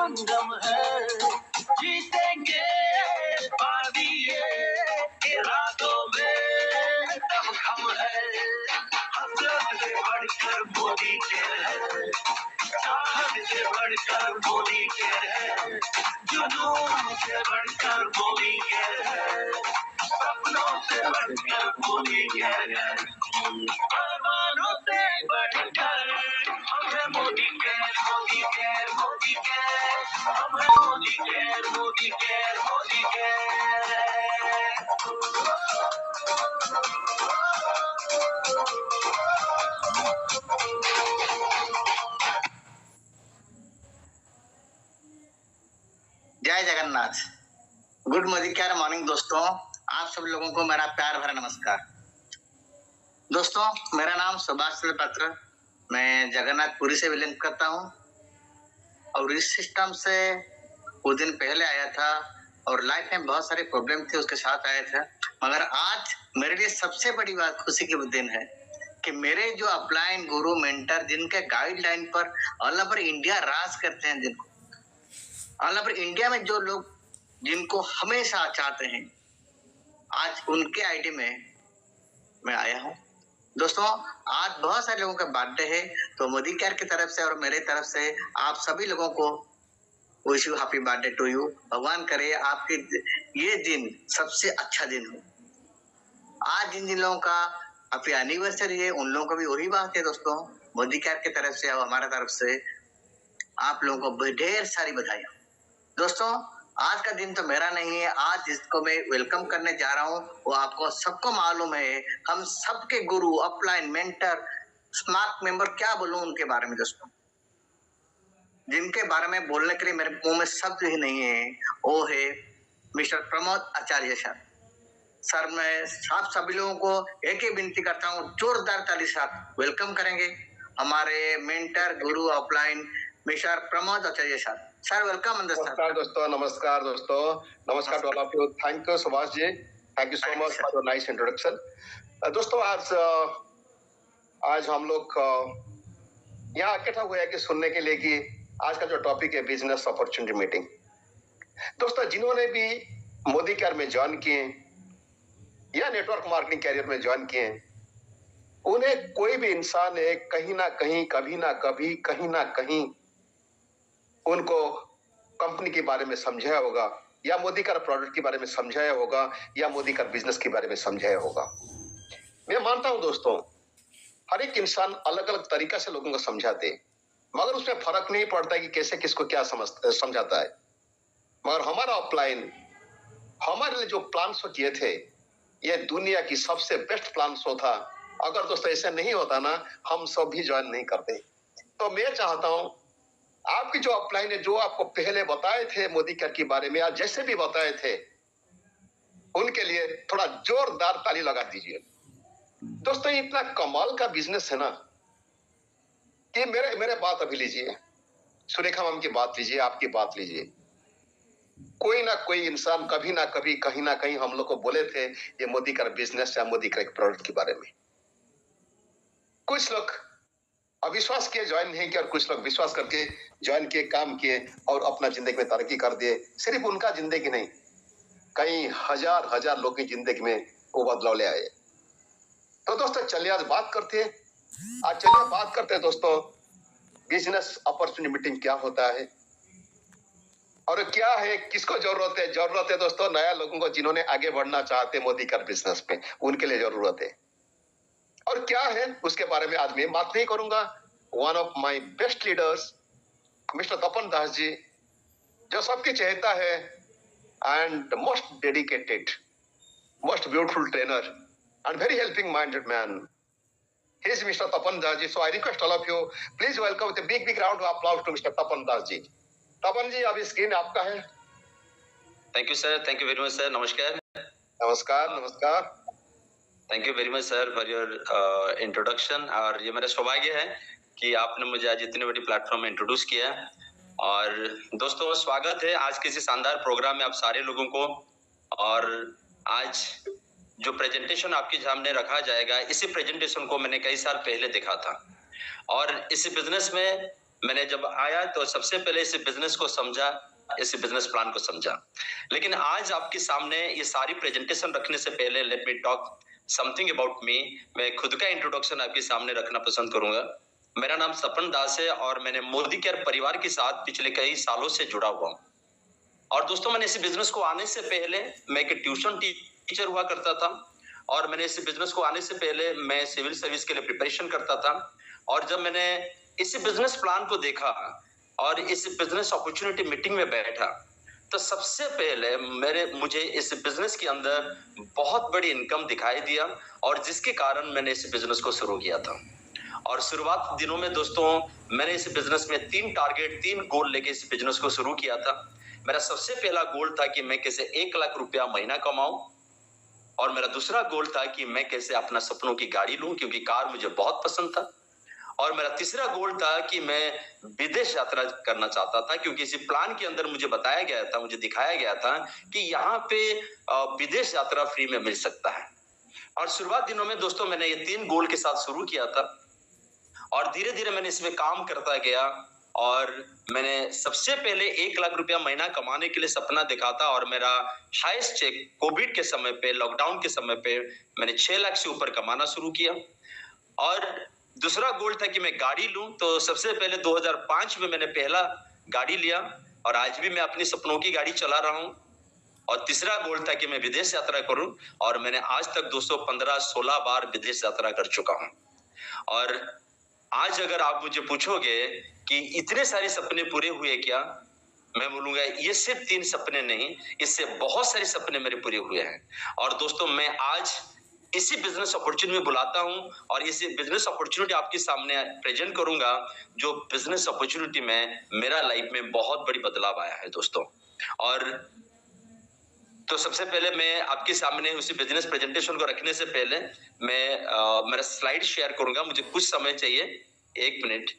संगम है, जीतेंगे पानी ये इरादों में दम खम है। हसरत से बढ़कर मोदी के है, चाहत से बढ़कर मोदी के है, जुनून से बढ़कर मोदी के है, सपनों से बढ़कर मोदी के है, अरमानों से बढ़कर हमें मोदी के, मोदी के, मोदी के, हमें मोदी के, मोदी के, मोदी के। जय जगन्नाथ। गुड मॉर्निंग दोस्तों, आप सब लोगों को मेरा प्यार भरा नमस्कार। दोस्तों, मेरा नाम सुभाष चंद्र पात्र, मैं जगन्नाथपुरी से बिलोंग करता हूँ और इस सिस्टम से कुछ दिन पहले आया था और लाइफ में बहुत सारे प्रॉब्लम थे, उसके साथ आया था। मगर आज मेरे लिए सबसे बड़ी बात खुशी की दिन है कि मेरे जो अपलाइन गुरु मेंटर जिनके गाइडलाइन पर ऑल ओवर इंडिया राज करते हैं, जिनको ऑल ओवर इंडिया में जो लोग जिनको हमेशा चाहते हैं, आज उनके आईडी में मैं आया हूँ। दोस्तों, आज बहुत सारे लोगों का बर्थडे है, तो मोदी केयर की तरफ से और मेरे तरफ से आप सभी लोगों को wish you happy birthday to you. भगवान करे आपके ये दिन सबसे अच्छा दिन हो। आज जिन लोगों का हैप्पी एनिवर्सरी है, उन लोगों को भी वही बात है। दोस्तों, मोदी केयर की तरफ से और हमारे तरफ से आप लोगों को ढेर सारी बधाई। दोस्तों, आज का दिन तो मेरा नहीं है। आज जिसको मैं वेलकम करने जा रहा हूँ वो आपको सबको मालूम है, हम सबके गुरु, अपलाइन, मेंटर, स्मार्ट मेंबर, क्या बोलूं उनके बारे में दोस्तों, जिनके बारे में बोलने के लिए मेरे मुंह में शब्द ही नहीं है। वो है मिस्टर प्रमोद आचार्य सर। मैं आप सभी लोगों को एक ही विनती करता हूँ, जोरदार ताली से आप वेलकम करेंगे हमारे mentor, guru, upline mister Pramod Acharya sir. Welcome. नमस्कार दोस्तों, नमस्कार दोस्तों, नमस्कार to all of you. Thank you Subhash ji, thank you so much for your nice introduction. दोस्तों, आज हम लोग यहाँ इकट्ठा हुए हैं कि सुनने के लिए कि आज का जो टॉपिक है बिजनेस अपॉर्चुनिटी मीटिंग। दोस्तों, जिन्होंने भी मोदी केयर में ज्वाइन किए या नेटवर्क मार्केटिंग कैरियर में ज्वाइन किए, उन्हें कोई भी इंसान है कहीं ना कहीं, कभी ना कभी, कहीं ना कहीं उनको कंपनी के बारे में समझाया होगा, या मोदी केयर प्रोडक्ट के बारे में समझाया होगा, या मोदी केयर बिजनेस के बारे में समझाया होगा। मैं मानता हूं दोस्तों, हर एक इंसान अलग अलग तरीका से लोगों को समझाते, मगर उसमें फर्क नहीं पड़ता कि कैसे किसको क्या समझाता है। मगर हमारा ऑफलाइन, हमारे लिए जो प्लान शो किए थे, ये दुनिया की सबसे बेस्ट प्लान शो था। अगर दोस्तों ऐसा नहीं होता ना, हम सब भी ज्वाइन नहीं करते। तो मैं चाहता हूं आपकी जो अपलाइन है, जो आपको पहले बताए थे मोदी केयर के बारे में, आज जैसे भी बताए थे, उनके लिए थोड़ा जोरदार ताली लगा दीजिए। दोस्तों, इतना कमाल का बिजनेस है ना कि मेरे बात अभी लीजिए, सुरेखा मैम की बात लीजिए, आपकी बात लीजिए। कोई ना कोई इंसान कभी ना कभी, कहीं ना कहीं हम लोग को बोले थे ये मोदी केयर बिजनेस या मोदी केयर प्रोडक्ट के बारे में। कुछ लोग अविश्वास किए, ज्वाइन नहीं किया, और कुछ लोग विश्वास करके ज्वाइन किए, काम किए और अपना जिंदगी में तरक्की कर दिए। सिर्फ उनका जिंदगी नहीं, कई हजार हजार लोग की जिंदगी में वो बदलाव ले आए। तो दोस्तों, चलिए आज बात करते हैं दोस्तों, बिजनेस अपॉर्चुनिटी मीटिंग क्या होता है और क्या है, किसको जरूरत है दोस्तों, नया लोगों को जिन्होंने आगे बढ़ना चाहते मोदी केयर बिजनेस में, उनके लिए जरूरत है। और क्या है उसके बारे में आज मैं बात नहीं करूंगा। One of my best leaders mister Tapan Das ji, जो सबकी चहेता है and most dedicated, most beautiful trainer and very helping minded man, he is mister Tapan Das ji. So I request all of you, please welcome with a big round of applause to mister Tapan Das ji. Tapan ji, अभी screen आपका है। Thank you sir, thank you very much sir. नमस्कार नमस्कार। Thank you very much sir for your introduction. और ये मेरा सौभाग्य है कि आपने मुझे आज इतने बड़ी प्लेटफॉर्म में इंट्रोड्यूस किया। और दोस्तों, स्वागत है आज किसी शानदार प्रोग्राम में आप सारे लोगों को। और आज जो प्रेजेंटेशन आपके सामने रखा जाएगा, इसी प्रेजेंटेशन को मैंने कई साल पहले देखा था। और इस बिजनेस में मैंने जब आया तो सबसे पहले इस बिजनेस को समझा, इस बिजनेस प्लान को समझा। लेकिन आज आपके सामने ये सारी प्रेजेंटेशन रखने से पहले let me talk something about me. मैं खुद का इंट्रोडक्शन आपके सामने रखना पसंद करूंगा। मेरा नाम सपन दास है और मैंने मोदी केयर परिवार के साथ पिछले कई सालों से जुड़ा हुआ हूं। और दोस्तों, मैंने इस बिजनेस को आने से पहले मैं एक ट्यूशन टीचर हुआ करता था और मैंने इस बिजनेस को आने से पहले मैं सिविल सर्विस के लिए प्रिपरेशन करता था। और जब मैंने इस बिजनेस प्लान को देखा और इस बिजनेस अपॉर्चुनिटी मीटिंग में बैठा तो सबसे पहले मुझे इस बिजनेस के अंदर बहुत बड़ी इनकम दिखाई दिया और जिसके कारण मैंने इस बिजनेस को शुरू किया था। और शुरुआत दिनों में दोस्तों, मैंने इस बिजनेस में 3 गोल लेके इस बिजनेस को शुरू किया था। मेरा सबसे पहला गोल था कि मैं कैसे 1 लाख रुपया महीना कमाऊं, और मेरा दूसरा गोल था कि मैं कैसे अपना सपनों की गाड़ी लूं, क्योंकि कार मुझे बहुत पसंद था। और मेरा तीसरा गोल था कि मैं विदेश यात्रा करना चाहता था, क्योंकि इसी प्लान के अंदर मुझे बताया गया था, मुझे दिखाया गया था कि यहाँ पे विदेश यात्रा फ्री में मिल सकता है। और शुरुआत दिनों में दोस्तों मैंने ये 3 गोल के साथ शुरू किया था और धीरे धीरे मैंने इसमें काम करता गया। और मैंने सबसे पहले 1 लाख रुपया महीना कमाने के लिए सपना देखा था और मेरा हाईएस्ट चेक कोविड के समय पे, लॉकडाउन के समय पे मैंने 6 लाख से ऊपर कमाना शुरू किया। और दूसरा गोल था कि मैं गाड़ी लूं, तो सबसे पहले 2005 में मैंने पहला गाड़ी लिया और आज भी मैं अपनी सपनों की गाड़ी चला रहा हूं। और तीसरा गोल था कि मैं विदेश यात्रा करूं और मैंने आज तक 215-16 बार विदेश यात्रा कर चुका हूं। और आज अगर आप मुझे पूछोगे कि इतने सारे सपने पूरे हुए क्या, मैं बोलूंगा ये सिर्फ 3 सपने नहीं, इससे बहुत सारे सपने मेरे पूरे हुए हैं। और दोस्तों, मैं आज इसी बिजनेस अपॉर्चुनिटी में बुलाता हूं और इसी बिजनेस अपॉर्चुनिटी आपके सामने प्रेजेंट करूंगा, जो बिजनेस अपॉर्चुनिटी में मेरा लाइफ में बहुत बड़ी बदलाव आया है दोस्तों। और तो सबसे पहले मैं आपके सामने उसी बिजनेस प्रेजेंटेशन को रखने से पहले मैं मेरा स्लाइड शेयर करूंगा। मुझे कुछ समय चाहिए, 1 मिनट।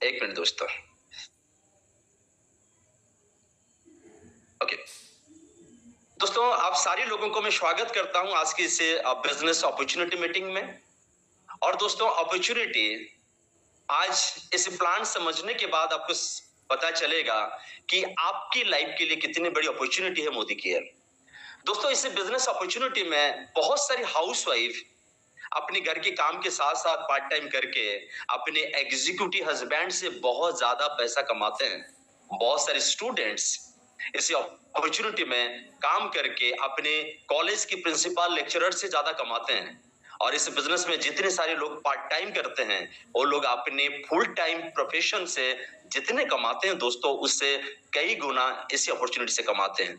एक मिनट दोस्तों। ओके दोस्तों, आप सारे लोगों को मैं स्वागत करता हूं आज की इस बिजनेस अपॉर्चुनिटी मीटिंग में। और दोस्तों, अपॉर्चुनिटी आज इस प्लान समझने के बाद आपको पता चलेगा कि आपकी लाइफ के लिए कितनी बड़ी अपॉर्चुनिटी है मोदी केयर। दोस्तों, इस बिजनेस अपॉर्चुनिटी में बहुत सारी हाउसवाइफ अपने घर के काम के साथ साथ पार्ट टाइम करके अपने एग्जीक्यूटिव हस्बैंड से बहुत ज्यादा पैसा कमाते हैं। बहुत सारे स्टूडेंट्स इस अपॉर्चुनिटी में काम करके अपने कॉलेज की प्रिंसिपल लेक्चरर से ज्यादा कमाते हैं। और इस बिजनेस में जितने सारे लोग पार्ट टाइम करते हैं वो लोग अपने फुल टाइम प्रोफेशन से जितने कमाते हैं दोस्तों, उससे कई गुना इसी अपॉर्चुनिटी से कमाते हैं।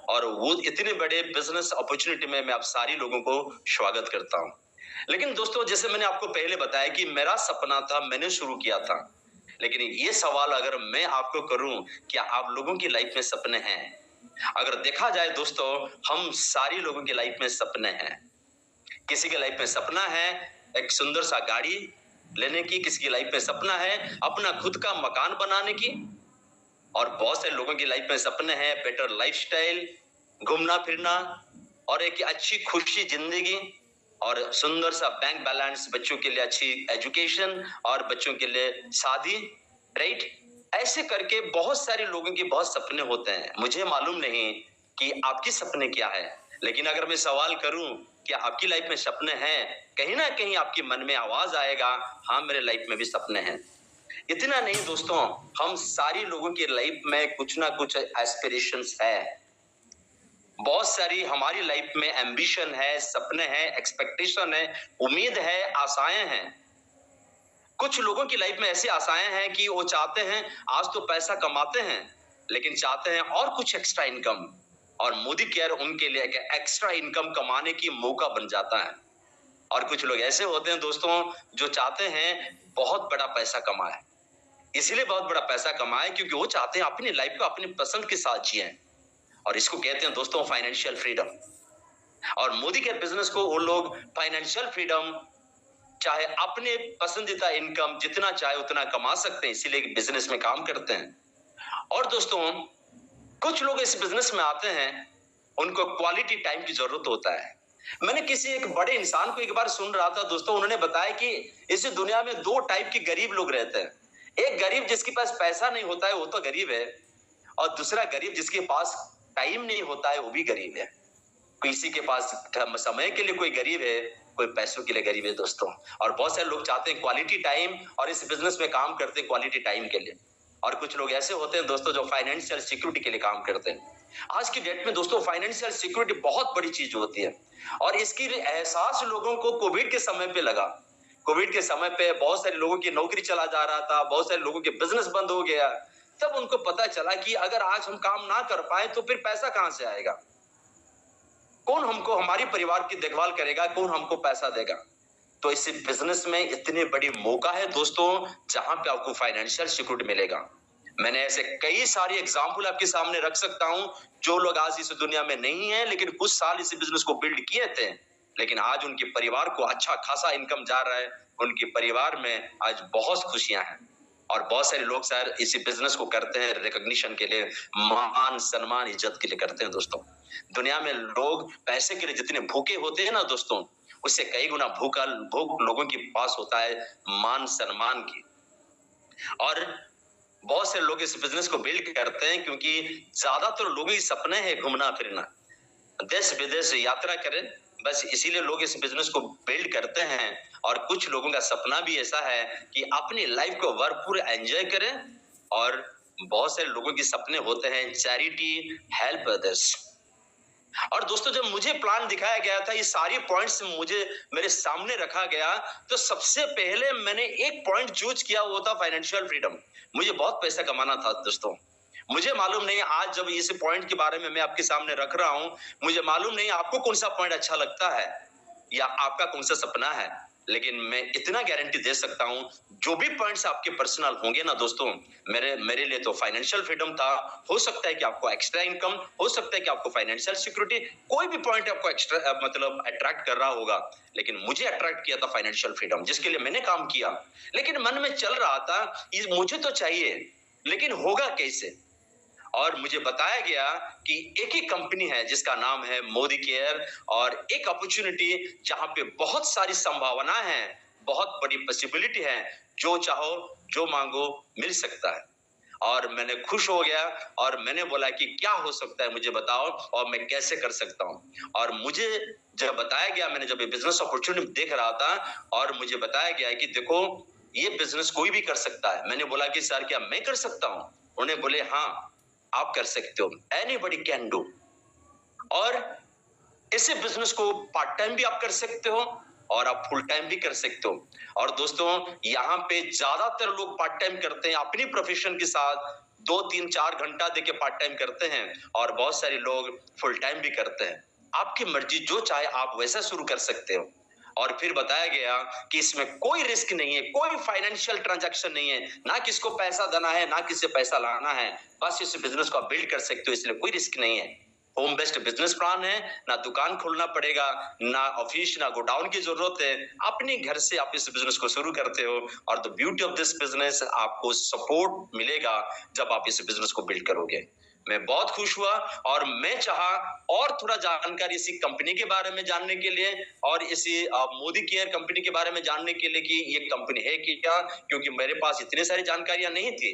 और वो इतने बड़े बिजनेस अपॉर्चुनिटी में मैं आप सारी लोगों को स्वागत करता हूं। लेकिन दोस्तों, जैसे मैंने आपको पहले बताया कि मेरा सपना था, मैंने शुरू किया था। लेकिन ये सवाल अगर मैं आपको करूं, क्या आप लोगों की लाइफ में सपने हैं? अगर देखा जाए दोस्तों, हम सारी लोगों की लाइफ में सपने हैं। किसी के लाइफ में सपना है एक सुंदर सा गाड़ी लेने की, किसी की लाइफ में सपना है अपना खुद का मकान बनाने की, और बहुत सारे लोगों की लाइफ में सपने हैं बेटर लाइफस्टाइल, घूमना फिरना और एक अच्छी खुशी जिंदगी और सुंदर सा बैंक बैलेंस, बच्चों के लिए अच्छी एजुकेशन और बच्चों के लिए शादी, राइट? ऐसे करके बहुत सारे लोगों के बहुत सपने होते हैं। मुझे मालूम नहीं कि आपके सपने क्या है, लेकिन अगर मैं सवाल करूं कि आपकी लाइफ में सपने हैं, कहीं ना कहीं आपके मन में आवाज आएगा, हाँ मेरे लाइफ में भी सपने हैं। इतना नहीं दोस्तों, हम सारी लोगों की लाइफ में कुछ ना कुछ एस्पिरेशंस है। बहुत सारी हमारी लाइफ में एम्बिशन है, सपने हैं, एक्सपेक्टेशन है, उम्मीद है, आशाएं हैं। कुछ लोगों की लाइफ में ऐसी आशाएं हैं कि वो चाहते हैं आज तो पैसा कमाते हैं, लेकिन चाहते हैं और कुछ एक्स्ट्रा इनकम, और मोदी केयर उनके लिए एक एक्स्ट्रा इनकम कमाने की मौका बन जाता है। और कुछ लोग ऐसे होते हैं दोस्तों जो चाहते हैं बहुत बड़ा पैसा कमाए, इसलिए बहुत बड़ा पैसा कमाए क्योंकि वो चाहते हैं अपनी लाइफ को अपनी पसंद के साथ जिए, और इसको कहते हैं दोस्तों फाइनेंशियल फ्रीडम। और मोदी केयर बिजनेस को वो लोग फाइनेंशियल फ्रीडम, चाहे अपने पसंदीदा इनकम जितना चाहे उतना कमा सकते हैं, इसीलिए बिजनेस में काम करते हैं। और दोस्तों, कुछ लोग इस बिजनेस में आते हैं, उनको क्वालिटी टाइम की जरूरत होता है। मैंने किसी एक बड़े इंसान को एक बार सुन रहा था दोस्तों, उन्होंने बताया कि इस दुनिया में दो टाइप के गरीब लोग रहते हैं। एक गरीब जिसके पास पैसा नहीं होता है वो तो गरीब है, और दूसरा गरीब जिसके पास टाइम नहीं होता है वो भी गरीब है। किसी के पास समय के लिए कोई गरीब है, कोई पैसों के लिए गरीब है दोस्तों। और बहुत सारे लोग चाहते हैं क्वालिटी टाइम, और इस बिजनेस में काम करते हैं क्वालिटी टाइम के लिए। और कुछ लोग ऐसे होते हैं दोस्तों जो फाइनेंशियल सिक्योरिटी के लिए काम करते हैं। आज की डेट में दोस्तों फाइनेंशियल सिक्योरिटी बहुत बड़ी चीज होती है, और इसकी एहसास लोगों को कोविड के समय पे लगा। कोविड के समय पे बहुत सारे लोगों की नौकरी चला जा रहा था, बहुत सारे लोगों के बिजनेस बंद हो गया। तब उनको पता चला कि अगर आज हम काम ना कर पाए तो फिर पैसा कहां से आएगा, कौन हमको हमारी परिवार की देखभाल करेगा, कौन हमको पैसा देगा। तो इस बिजनेस में इतनी बड़ी मौका है दोस्तों जहां पे आपको फाइनेंशियल सिक्योरिटी मिलेगा। मैंने ऐसे कई सारे एग्जांपल आपके सामने रख सकता हूं, जो लोग आज इस दुनिया में नहीं है लेकिन कुछ साल इस बिजनेस को बिल्ड किए थे, लेकिन आज उनके परिवार को अच्छा खासा इनकम जा रहा है, उनके परिवार में आज बहुत खुशियां हैं। और बहुत सारे लोग सर इसी बिजनेस को करते हैं रिकॉग्निशन के लिए, मान सम्मान इज्जत के लिए करते हैं दोस्तों। दुनिया में लोग पैसे के लिए जितने भूखे होते हैं ना दोस्तों, उससे कई गुना भूख लोगों के पास होता है मान सम्मान की। और बहुत से लोग इस बिजनेस को बिल्ड करते हैं क्योंकि ज्यादातर लोगों के सपने हैं घूमना फिरना, देश विदेश यात्रा करें, बस इसीलिए लोग इस बिजनेस को बिल्ड करते हैं। और कुछ लोगों का सपना भी ऐसा है कि अपनी लाइफ को भरपूर एंजॉय करें, और बहुत सारे लोगों के सपने होते हैं चैरिटी, हेल्प अदर्स। और दोस्तों जब मुझे प्लान दिखाया गया था, ये सारी पॉइंट्स मुझे मेरे सामने रखा गया, तो सबसे पहले मैंने एक पॉइंट चूज किया, वो था फाइनेंशियल फ्रीडम। मुझे बहुत पैसा कमाना था दोस्तों। मुझे मालूम नहीं आज जब इस पॉइंट के बारे में मैं आपके सामने रख रहा हूं, मुझे मालूम नहीं आपको कौन सा पॉइंट अच्छा लगता है या आपका कौन सा सपना है, लेकिन मैं इतना गारंटी दे सकता हूं जो भी पॉइंट्स आपके पर्सनल होंगे ना दोस्तों, मेरे लिए तो फाइनेंशियल फ्रीडम था। हो सकता है कि आपको एक्स्ट्रा इनकम, हो सकता है कि आपको फाइनेंशियल सिक्योरिटी, कोई भी पॉइंट आपको एक्स्ट्रा मतलब अट्रैक्ट कर रहा होगा, लेकिन मुझे अट्रैक्ट किया था फाइनेंशियल फ्रीडम, जिसके लिए मैंने काम किया। लेकिन मन में चल रहा था मुझे तो चाहिए, लेकिन होगा कैसे। और मुझे बताया गया कि एक ही कंपनी है जिसका नाम है मोदी केयर, और एक अपॉर्चुनिटी जहां पे बहुत सारी संभावना है, बहुत बड़ी पॉसिबिलिटी है, जो चाहो जो मांगो मिल सकता है। और मैंने खुश हो गया और मैंने बोला कि क्या हो सकता है मुझे बताओ और मैं कैसे कर सकता हूं। और मुझे जब बताया गया, मैंने जब ये बिजनेस अपॉर्चुनिटी देख रहा था और मुझे बताया गया कि देखो ये बिजनेस कोई भी कर सकता है, मैंने बोला कि सर क्या मैं कर सकता हूं? उन्होंने बोले हाँ आप कर सकते हो, एनीबॉडी कैन डू। और इसी बिजनेस को पार्ट टाइम भी आप कर सकते हो और आप फुल टाइम भी कर सकते हो। और दोस्तों यहाँ पे ज्यादातर लोग पार्ट टाइम करते हैं अपनी प्रोफेशन के साथ, 2-3-4 घंटा देके पार्ट टाइम करते हैं, और बहुत सारे लोग फुल टाइम भी करते हैं। आपकी मर्जी, जो चाहे आप वैसा शुरू कर सकते हो। और फिर बताया गया कि इसमें कोई रिस्क नहीं है, कोई फाइनेंशियल ट्रांजैक्शन नहीं है, ना किसको पैसा देना है ना किससे पैसा लाना है, बस इस बिजनेस को आप बिल्ड कर सकते हो, इसलिए कोई रिस्क नहीं है। होम बेस्ड बिजनेस प्लान है, ना दुकान खोलना पड़ेगा, ना ऑफिस, ना गोडाउन की जरूरत है, अपने घर से आप इस बिजनेस को शुरू करते हो। और the beauty of this business, आपको सपोर्ट मिलेगा जब आप इस बिजनेस को बिल्ड करोगे। मैं बहुत खुश हुआ और मैं चाहा और थोड़ा जानकारी इसी कंपनी के बारे में जानने के लिए और इसी मोदी केयर कंपनी के बारे में जानने के लिए कि ये कंपनी है कि क्या, क्योंकि मेरे पास इतनी सारी जानकारियां नहीं थी।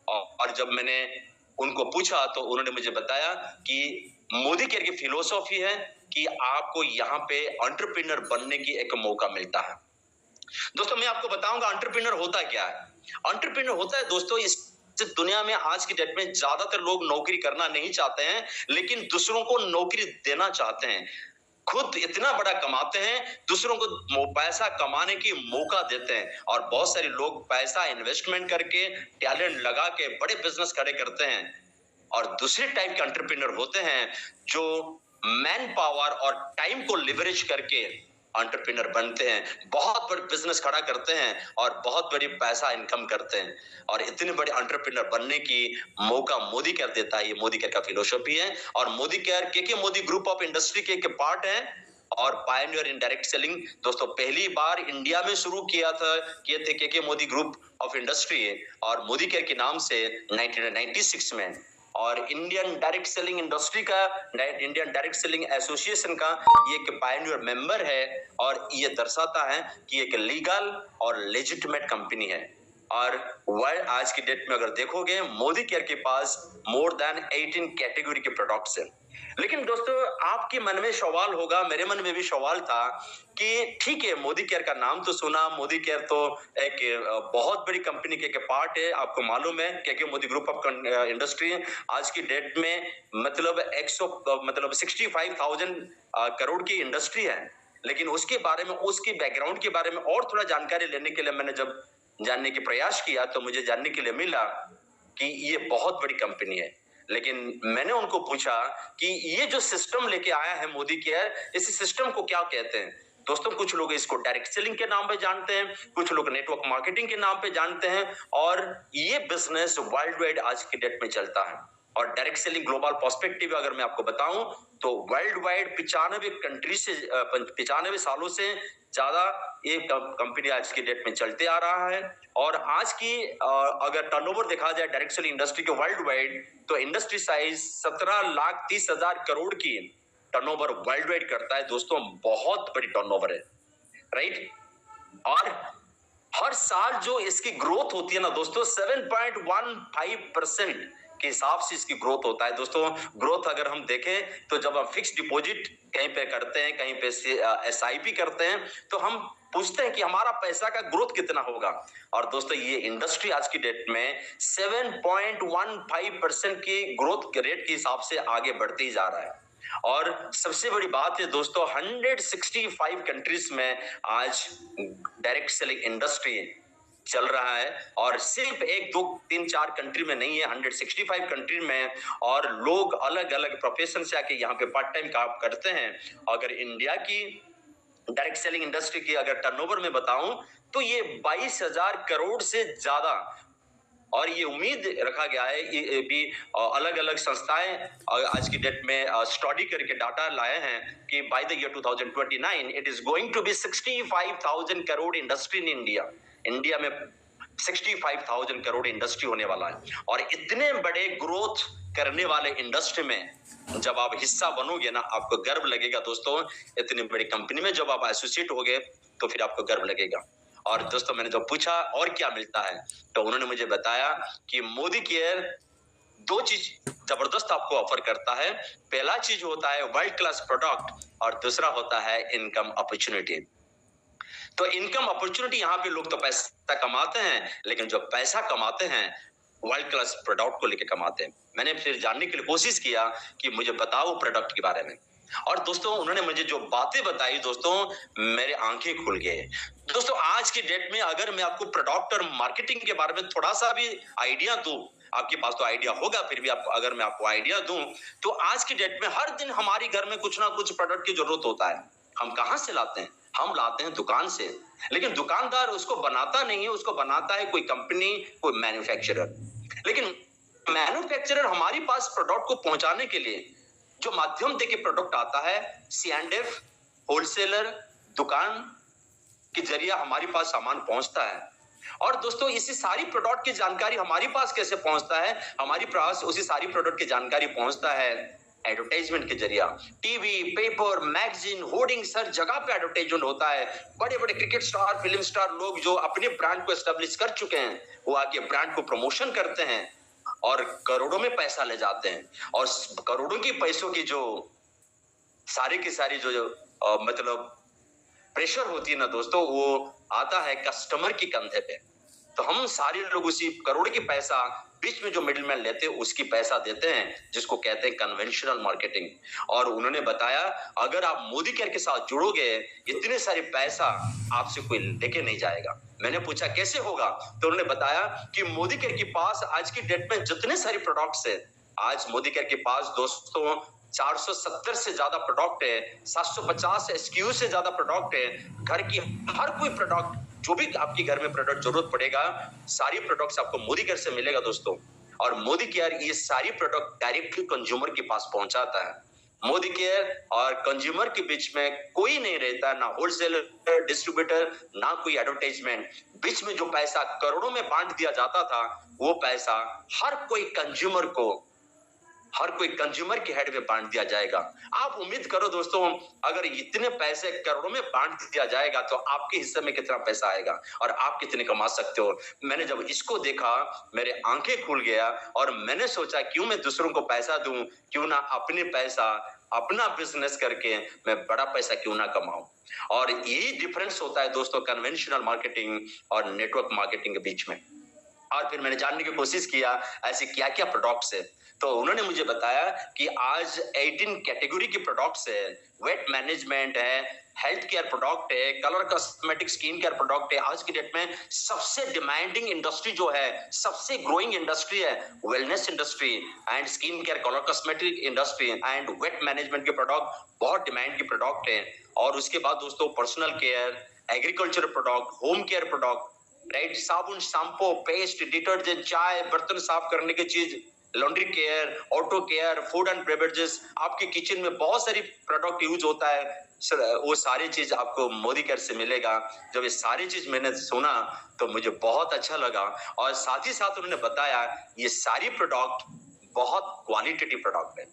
और जब मैंने उनको पूछा तो उन्होंने मुझे बताया कि मोदी केयर की फिलोसॉफी है कि आपको यहाँ पे एंटरप्रेन्योर बनने की एक मौका मिलता है। दोस्तों मैं आपको बताऊंगा एंटरप्रेन्योर होता क्या है। एंटरप्रेन्योर होता है दोस्तों, इस दुनिया में आज की डेट में ज्यादातर लोग नौकरी करना नहीं चाहते हैं, लेकिन दूसरों को नौकरी देना चाहते हैं। खुद इतना बड़ा कमाते हैं, दूसरों को पैसा कमाने की मौका देते हैं। और बहुत सारे लोग पैसा इन्वेस्टमेंट करके, टैलेंट लगा के बड़े बिजनेस खड़े करते हैं। और दूसरे टाइप के एंटरप्रेन्योर होते हैं जो मैन पावर और टाइम को लिवरेज करके एंटरप्रेन्योर बनते हैं, बहुत बड़े बिजनेस खड़ा करते हैं और बहुत बड़ी पैसा इनकम करते हैं। और इतने बड़े एंटरप्रेन्योर बनने की मौका मोदी केयर देता है। ये मोदी केयर का फिलोसॉफी है। और मोदी केयर के मोदी ग्रुप ऑफ इंडस्ट्री के एक पार्ट है और पायनियर इन डायरेक्ट सेलिंग। दोस्तों पहली बार इंडिया में शुरू किए थे के मोदी ग्रुप ऑफ इंडस्ट्री और मोदी केयर के नाम से 1996 में। और इंडियन डायरेक्ट सेलिंग इंडस्ट्री का, इंडियन डायरेक्ट सेलिंग एसोसिएशन का ये एक पायनियर मेंबर है और ये दर्शाता है कि एक लीगल और लेजिटिमेट कंपनी है। और वर्ल्ड आज की डेट में अगर देखोगे मोदी केयर के पास मोर देन 18 कैटेगरी के प्रोडक्ट्स हैं। लेकिन दोस्तों आपके मन में सवाल होगा, मेरे मन में भी सवाल था कि ठीक है मोदी केयर का नाम तो सुना, मोदी केयर तो एक बहुत बड़ी कंपनी के पार्ट है, आपको मालूम है के मोदी ग्रुप ऑफ इंडस्ट्री आज की डेट में मतलब 65,000 करोड़ की इंडस्ट्री है। लेकिन उसके बारे में, उसकी बैकग्राउंड के बारे में और थोड़ा जानकारी लेने के लिए मैंने जब जानने की प्रयास किया तो मुझे जानने के लिए मिला कि ये बहुत बड़ी कंपनी है। लेकिन मैंने उनको पूछा कि ये जो सिस्टम लेके आया है मोदी केयर, इस सिस्टम को क्या कहते हैं। दोस्तों कुछ लोग इसको डायरेक्ट सेलिंग के नाम पे जानते हैं, कुछ लोग नेटवर्क मार्केटिंग के नाम पे जानते हैं, और ये बिजनेस वर्ल्ड वाइड आज की डेट में चलता है। और डायरेक्ट सेलिंग ग्लोबल पर्सपेक्टिव अगर मैं आपको बताऊं तो वर्ल्ड वाइड 95 कंट्री से 95 सालों से ज्यादा ये कंपनी आज की डेट में चलते आ रहा है। और आज की अगर टर्नओवर देखा जाए डायरेक्ट सेलिंग इंडस्ट्री के वर्ल्ड वाइड, तो इंडस्ट्री साइज 17,30,000 करोड़ की टर्नओवर वर्ल्ड वाइड करता है। दोस्तों बहुत बड़ी टर्नओवर है, राइट। और हर साल जो इसकी ग्रोथ होती है ना दोस्तों, 7.15% के हिसाब से इसकी ग्रोथ होता है। दोस्तों ग्रोथ अगर हम देखें तो जब हम फिक्स डिपॉजिट कहीं पे करते हैं, कहीं पे SIP करते हैं, तो हम पूछते हैं कि हमारा पैसा का ग्रोथ कितना होगा। और दोस्तों ये इंडस्ट्री आज की डेट में 7.15% की ग्रोथ रेट के हिसाब से आगे बढ़ते ही जा रहा है। और सबसे बड़ी बात है दोस्तों, 165 कंट्रीज में आज डायरेक्ट सेलिंग इंडस्ट्री चल रहा है। और सिर्फ 1, 2, 3, 4 कंट्री में नहीं है, 165 कंट्री में। और लोग अलग अलग प्रोफेशन से आके यहाँ पे पार्ट टाइम काम करते हैं। अगर इंडिया की डायरेक्ट सेलिंग इंडस्ट्री की अगर टर्नओवर में बताऊं तो ये 22,000 करोड़ से ज्यादा, और ये उम्मीद रखा गया है, ये भी अलग अलग संस्थाएं आज की डेट में स्टडी करके डाटा लाए हैं कि by the year 2029 it is going to be 65,000 crore industry in India. India में 65,000 करोड़ इंडस्ट्री होने वाला है। और इतने बड़े ग्रोथ करने वाले इंडस्ट्री में जब आप हिस्सा बनोगे ना, आपको गर्व लगेगा दोस्तों। इतनी बड़ी कंपनी में जब आप एसोसिएट होगे तो फिर आपको गर्व लगेगा। और दोस्तों मैंने जब पूछा और क्या मिलता है, तो उन्होंने मुझे बताया कि मोदी केयर 2 चीज जबरदस्त आपको ऑफर करता है। पहला चीज होता है वर्ल्ड क्लास प्रोडक्ट, और दूसरा होता है इनकम अपॉर्चुनिटी। तो इनकम अपॉर्चुनिटी, यहाँ पे लोग तो पैसा कमाते हैं, लेकिन जो पैसा कमाते हैं वर्ल्ड क्लास प्रोडक्ट को लेकर कमाते हैं। मैंने फिर जानने के लिए कोशिश किया कि मुझे बताओ प्रोडक्ट के बारे में। और दोस्तों उन्होंने मुझे जो बातें बताई दोस्तों, मेरे आंखें खुल गए। दोस्तों आज की डेट में अगर मैं आपको प्रोडक्ट और मार्केटिंग के बारे में थोड़ा सा भी आइडिया दूं, आपके पास तो आइडिया होगा, फिर भी अगर मैं आपको आइडिया दूं, तो आज की डेट में हर दिन हमारे घर में कुछ ना कुछ प्रोडक्ट की जरूरत होता है। हम कहां से लाते हैं? हम लाते हैं दुकान से। लेकिन दुकानदार उसको बनाता नहीं है, उसको बनाता है कोई कंपनी, कोई मैन्युफैक्चरर। लेकिन मैन्युफैक्चरर हमारे पास प्रोडक्ट को पहुंचाने के लिए जो माध्यम देके प्रोडक्ट आता है, C&F होलसेलर दुकान के जरिए हमारे पास सामान पहुंचता है। और दोस्तों इसी सारी प्रोडक्ट की जानकारी हमारे पास कैसे पहुंचता है? हमारे पास उसी सारी प्रोडक्ट की जानकारी पहुंचता है एडवर्टाइजमेंट के जरिए। टीवी, पेपर, मैगजीन, होर्डिंग्स, हर जगह पे एडवर्टाइजमेंट होता है। बड़े बड़े क्रिकेट स्टार, फिल्म स्टार लोग जो अपने ब्रांड को एस्टेब्लिश कर चुके हैं, वो आके ब्रांड को प्रमोशन करते हैं और करोड़ों में पैसा ले जाते हैं। और करोड़ों की पैसों की जो सारी की सारी जो मतलब प्रेशर होती है ना दोस्तों, वो आता है कस्टमर की कंधे पे। तो हम सारे लोग उसी करोड़ की पैसा बीच में जो मिडिलमैन लेते हैं उसकी पैसा देते हैं, जिसको कहते हैं कन्वेंशनल मार्केटिंग। और उन्होंने बताया अगर आप मोदी केयर के साथ जुड़ोगे, इतने सारे पैसा आपसे कोई लेके नहीं जाएगा। मैंने पूछा कैसे होगा, तो उन्होंने बताया कि मोदी केयर के पास आज की डेट में जितने सारे प्रोडक्ट्स है, आज मोदी केयर के पास दोस्तों 470 से ज्यादा प्रोडक्ट है, 750 SKU से ज्यादा प्रोडक्ट है। घर की हर कोई प्रोडक्ट, जो भी आपके घर में प्रोडक्ट जरूरत पड़ेगा, सारी प्रोडक्ट्स आपको मोदी केयर से मिलेगा दोस्तों। और मोदी केयर ये सारी प्रोडक्ट डायरेक्टली कंज्यूमर के पास पहुंचाता है। मोदी केयर और कंज्यूमर के बीच में कोई नहीं रहता, ना होलसेलर, डिस्ट्रीब्यूटर, ना कोई एडवर्टाइजमेंट। बीच में जो पैसा करोड़ों में बांट दिया जाता था, वो पैसा हर कोई कंज्यूमर को हर कोई कंज्यूमर के हेड में बांट दिया जाएगा। आप उम्मीद करो दोस्तों, अगर इतने पैसे करोड़ों में बांट दिया जाएगा तो आपके हिस्से में कितना पैसा आएगा और आप कितने कमा सकते हो। मैंने जब इसको देखा मेरे आंखें खुल गया और मैंने सोचा क्यों मैं दूसरों को पैसा दूं, क्यों ना अपने पैसा अपना बिजनेस करके मैं बड़ा पैसा क्यों ना कमाऊं। और यही डिफरेंस होता है दोस्तों कन्वेंशनल मार्केटिंग और नेटवर्क मार्केटिंग के बीच में। और फिर मैंने जानने की कोशिश किया ऐसे क्या क्या प्रोडक्ट्स है, तो उन्होंने मुझे बताया कि आज 18 कैटेगरी की प्रोडक्ट्स है। वेट मैनेजमेंट है, हेल्थ केयर प्रोडक्ट है, colour cosmetic skin care product है। आज की डेट में सबसे डिमांडिंग इंडस्ट्री जो है, सबसे ग्रोइंग इंडस्ट्री है wellness industry and skin care, colour cosmetic industry and weight management के प्रोडक्ट बहुत डिमांड की प्रोडक्ट है। और उसके बाद दोस्तों personal care, agriculture product, home care product, right, साबुन, शैम्पू, पेस्ट, डिटर्जेंट, चाय, बर्तन साफ करने की चीज, laundry care, auto care, food and beverages, आपके किचन में बहुत सारी प्रोडक्ट यूज होता है। वो सारी चीज आपको मोदी केयर से मिलेगा। जब ये सारी चीज मैंने सुना तो मुझे बहुत अच्छा लगा और साथ ही साथ उन्होंने बताया ये सारी प्रोडक्ट बहुत क्वालिटेटिव प्रोडक्ट है।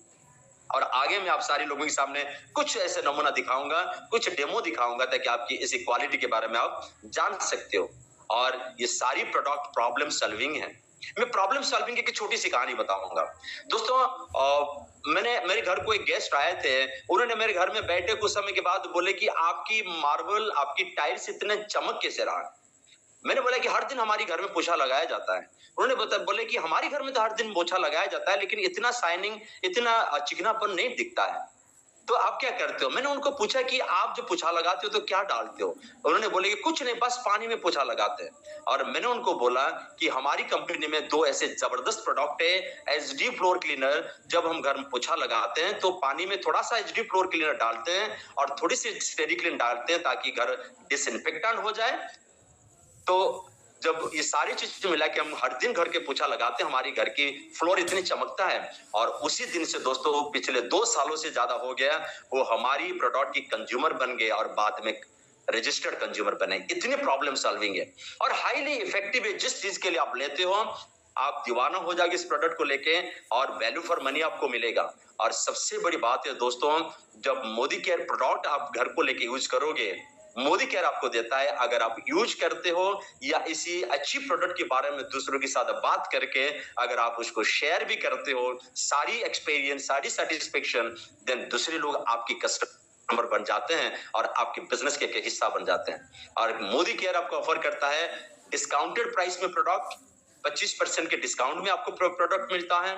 और आगे मैं आप सारे लोगों के सामने कुछ ऐसे नमूना दिखाऊंगा, कुछ डेमो दिखाऊंगा ताकि आपकी इस क्वालिटी के बारे में आप जान सकते हो। और ये सारी प्रोडक्ट प्रॉब्लम सॉल्विंग है। मैं प्रॉब्लम सॉल्विंग की एक छोटी सी कहानी बताऊंगा दोस्तों। मेरे घर को एक गेस्ट आए थे, उन्होंने मेरे घर में बैठे कुछ समय के बाद बोले कि आपकी मार्बल, आपकी टाइल्स इतने चमक कैसे रहा। मैंने बोला कि हर दिन हमारी घर में पोछा लगाया जाता है। उन्होंने बोले कि हमारे घर में तो हर दिन पोछा लगाया जाता है लेकिन इतना शाइनिंग, इतना चिकनापन नहीं दिखता है, तो आप क्या करते हो। मैंने उनको पूछा कि आप जो पोछा लगाते हो तो क्या डालते हो। उन्होंने बोले कि कुछ नहीं, बस पानी में पोछा लगाते हैं। और मैंने उनको बोला कि हमारी कंपनी में 2 ऐसे जबरदस्त प्रोडक्ट है, एचडी फ्लोर क्लीनर। जब हम घर में पोछा लगाते हैं तो पानी में थोड़ा सा एचडी फ्लोर क्लीनर डालते हैं और थोड़ी सी स्टेरिक्लीन डालते हैं ताकि घर डिसइंफेक्टेंट हो जाए। तो जब ये सारी चीज मिला के हम हर दिन घर के पोछा लगाते हैं, हमारी घर की फ्लोर इतनी चमकता है। और उसी दिन से दोस्तों पिछले 2 सालों से ज्यादा हो गया वो हमारी प्रोडक्ट की कंज्यूमर बन गए और बाद में रजिस्टर्ड कंज्यूमर बने। इतनी प्रॉब्लम सॉल्विंग है और हाईली इफेक्टिव है। जिस चीज के लिए आप लेते हो आप दीवाना हो जाओगे इस प्रोडक्ट को लेके और वैल्यू फॉर मनी आपको मिलेगा। और सबसे बड़ी बात है दोस्तों, जब मोदी केयर प्रोडक्ट आप घर को लेके यूज करोगे, मोदी केयर आपको देता है, अगर आप यूज करते हो या इसी अच्छी प्रोडक्ट के बारे में दूसरों के साथ बात करके अगर आप उसको शेयर भी करते हो, सारी एक्सपीरियंस, सारी सेटिस्फेक्शन, देन दूसरे लोग आपकी कस्टमर बन जाते हैं और आपके बिजनेस के हिस्सा बन जाते हैं। और मोदी केयर आपको ऑफर करता है डिस्काउंटेड प्राइस में प्रोडक्ट, 25% के डिस्काउंट में आपको प्रोडक्ट मिलता है।